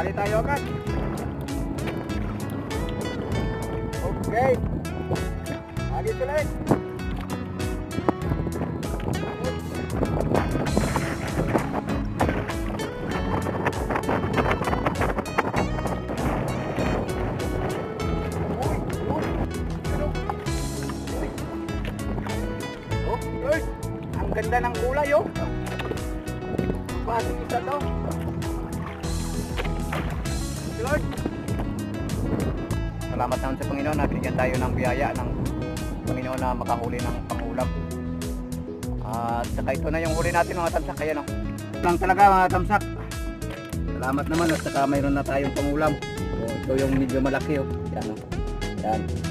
Sali tayo agad. Okay. Agit ulit. Lord, ang ganda ng kulay oh. Bakit isa to? Lord, salamat naman sa Panginoon na binigyan tayo ng biyaya ng Panginoon na makahuli ng pangulam. At saka ito na yung huli natin mga tamsak. Ayan oh. Lang talaga mga tamsak. Salamat naman at saka mayroon na tayong pangulam. So, ito yung medyo malaki oh. Yan oh. Yan.